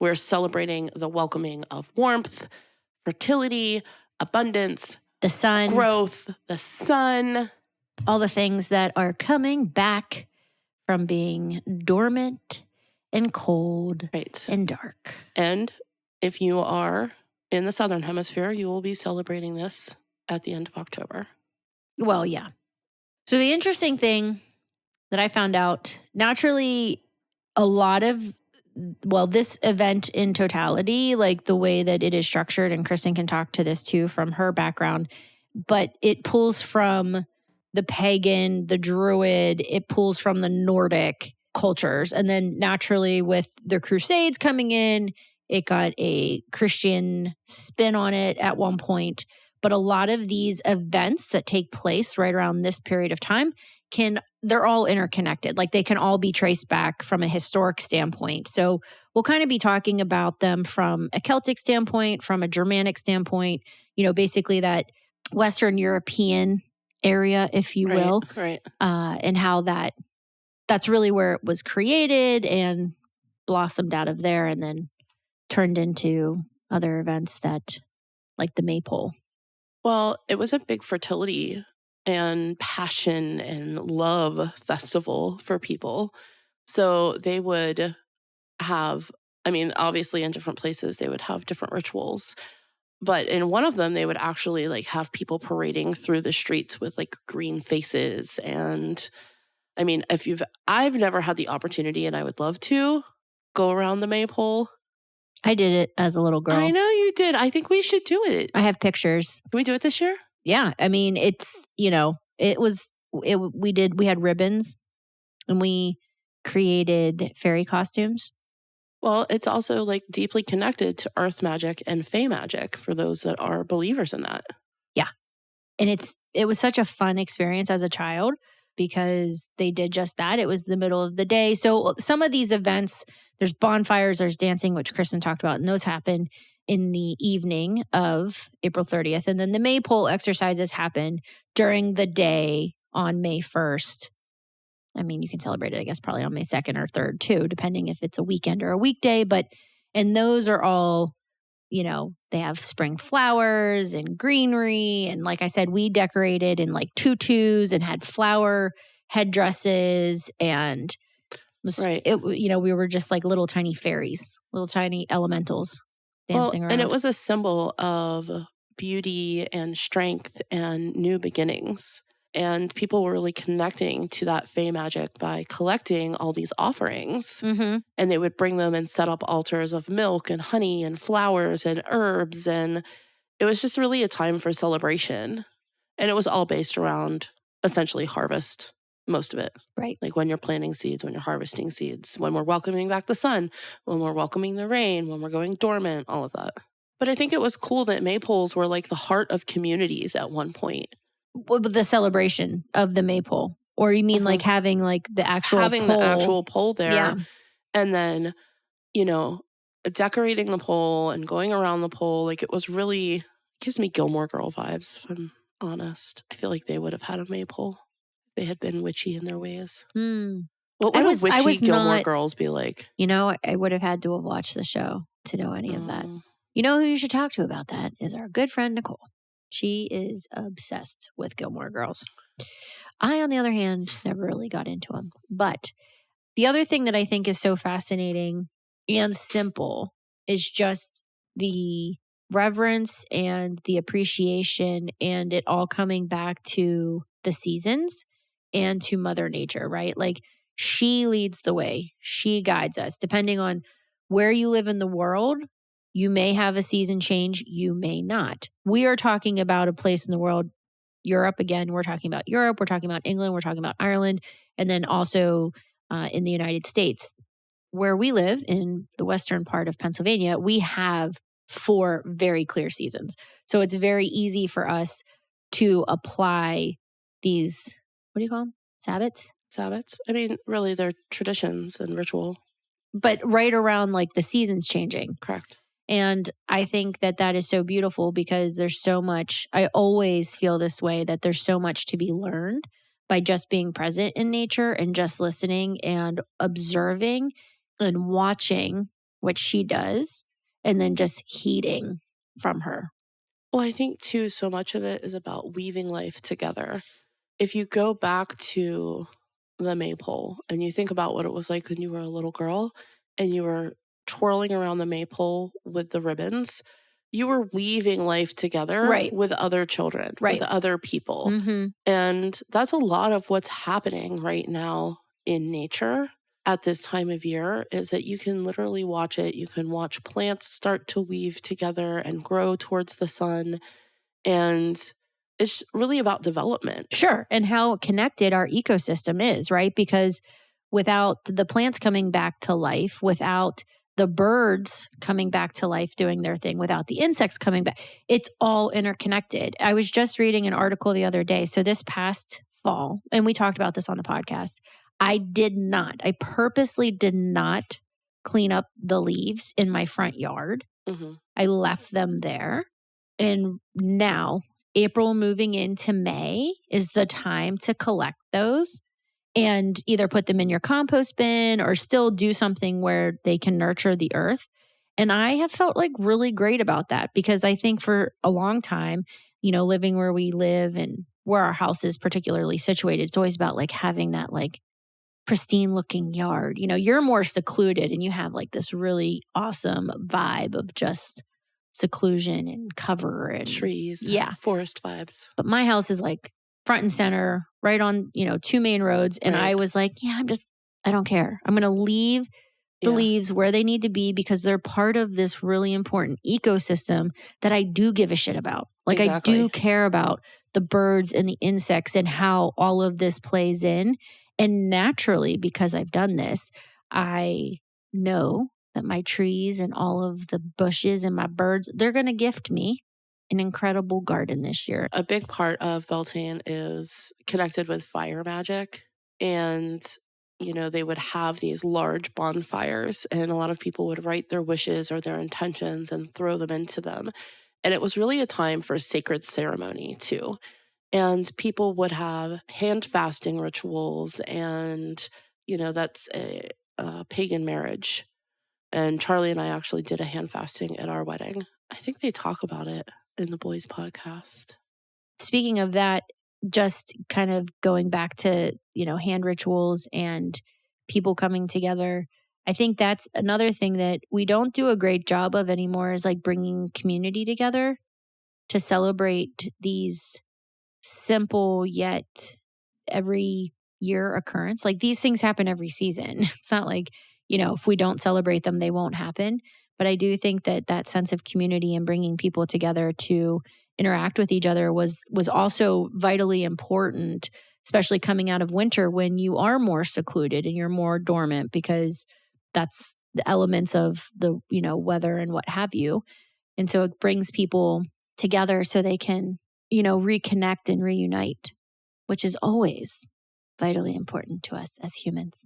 We're celebrating the welcoming of warmth, fertility, abundance, the sun, growth, the sun. All the things that are coming back from being dormant and cold and dark. And if you are in the Southern Hemisphere, you will be celebrating this at the end of October. Well, yeah. So the interesting thing that I found out, naturally, a lot of, this event in totality, like the way that it is structured, and Kristen can talk to this too from her background, but it pulls from the pagan, the druid, it pulls from the Nordic cultures. And then naturally with the Crusades coming in, it got a Christian spin on it at one point. But a lot of these events that take place right around this period of time they're all interconnected. Like they can all be traced back from a historic standpoint. So we'll kind of be talking about them from a Celtic standpoint, from a Germanic standpoint, basically that Western European area, if you will, and how that's really where it was created and blossomed out of there and then turned into other events that, like the Maypole. Well, it was a big fertility and passion and love festival for people. So they would have, obviously in different places, they would have different rituals. But in one of them, they would actually like have people parading through the streets with like green faces. And I've never had the opportunity, and I would love to go around the Maypole. I did it as a little girl. I know you did. I think we should do it. I have pictures. Can we do it this year? Yeah. It's, we had ribbons and we created fairy costumes. Well, it's also like deeply connected to earth magic and fae magic for those that are believers in that. Yeah. And it was such a fun experience as a child because they did just that. It was the middle of the day. So some of these events, there's bonfires, there's dancing, which Kristen talked about, and those happen in the evening of April 30th. And then the Maypole exercises happen during the day on May 1st. You can celebrate it, I guess, probably on May 2nd or 3rd too, depending if it's a weekend or a weekday. And those are all, they have spring flowers and greenery. And like I said, we decorated in like tutus and had flower headdresses and we were just like little tiny fairies, little tiny elementals dancing around. And it was a symbol of beauty and strength and new beginnings. And people were really connecting to that fae magic by collecting all these offerings. Mm-hmm. And they would bring them and set up altars of milk and honey and flowers and herbs. And it was just really a time for celebration. And it was all based around essentially harvest, most of it. Right. Like when you're planting seeds, when you're harvesting seeds, when we're welcoming back the sun, when we're welcoming the rain, when we're going dormant, all of that. But I think it was cool that Maypoles were like the heart of communities at one point. The celebration of the Maypole, or you mean like having like the actual pole there, yeah. And then decorating the pole and going around the pole, like it was really gives me Gilmore Girl vibes. If I'm honest, I feel like they would have had a Maypole if they had been witchy in their ways. What would a witchy Gilmore Girls be like? I would have had to have watched the show to know any of that. Who you should talk to about that is our good friend Nicole. She is obsessed with Gilmore Girls. I, on the other hand, never really got into them. But the other thing that I think is so fascinating and simple is just the reverence and the appreciation and it all coming back to the seasons and to Mother Nature, right? Like she leads the way. She guides us. Depending on where you live in the world, you may have a season change, you may not. We are talking about a place in the world, Europe again, we're talking about Europe, we're talking about England, we're talking about Ireland, and then also in the United States. Where we live in the western part of Pennsylvania, we have 4 very clear seasons. So it's very easy for us to apply these, what do you call them? Sabbats? Sabbats. Really they're traditions and ritual. But right around like the seasons changing. Correct. And I think that is so beautiful because there's so much, I always feel this way, that there's so much to be learned by just being present in nature and just listening and observing and watching which she does, and then just heeding from her. Well, I think too, so much of it is about weaving life together. If you go back to the maypole and you think about what it was like when you were a little girl and you were twirling around the maypole with the ribbons, you were weaving life together Right. with other children, with Right. other people. Mm-hmm. And that's a lot of what's happening right now in nature at this time of year is that you can literally watch it. You can watch plants start to weave together and grow towards the sun. And it's really about development. Sure. And how connected our ecosystem is, right? Because without the plants coming back to life, without the birds coming back to life doing their thing, without the insects coming back, it's all interconnected. I was just reading an article the other day. So this past fall, and we talked about this on the podcast, I purposely did not clean up the leaves in my front yard. Mm-hmm. I left them there. And now, April moving into May is the time to collect those and either put them in your compost bin or still do something where they can nurture the earth. And I have felt like really great about that because I think for a long time, living where we live and where our house is particularly situated, it's always about like having that like pristine looking yard. You're more secluded and you have like this really awesome vibe of just seclusion and cover and trees, yeah, forest vibes. But my house is like front and center, right on, 2 main roads. And Right. I was like, I don't care. I'm going to leave the leaves where they need to be because they're part of this really important ecosystem that I do give a shit about. Like Exactly. I do care about the birds and the insects and how all of this plays in. And naturally, because I've done this, I know that my trees and all of the bushes and my birds, they're going to gift me an incredible garden this year. A big part of Beltane is connected with fire magic. And, they would have these large bonfires, and a lot of people would write their wishes or their intentions and throw them into them. And it was really a time for sacred ceremony, too. And people would have hand fasting rituals, and, that's a pagan marriage. And Charlie and I actually did a hand fasting at our wedding. I think they talk about it in the boys' podcast. Speaking of that, just kind of going back to, hand rituals and people coming together. I think that's another thing that we don't do a great job of anymore is like bringing community together to celebrate these simple yet every year occurrence. Like these things happen every season. It's not like, if we don't celebrate them, they won't happen. But I do think that sense of community and bringing people together to interact with each other was also vitally important, especially coming out of winter when you are more secluded and you're more dormant because that's the elements of the, weather and what have you. And so it brings people together so they can, reconnect and reunite, which is always vitally important to us as humans.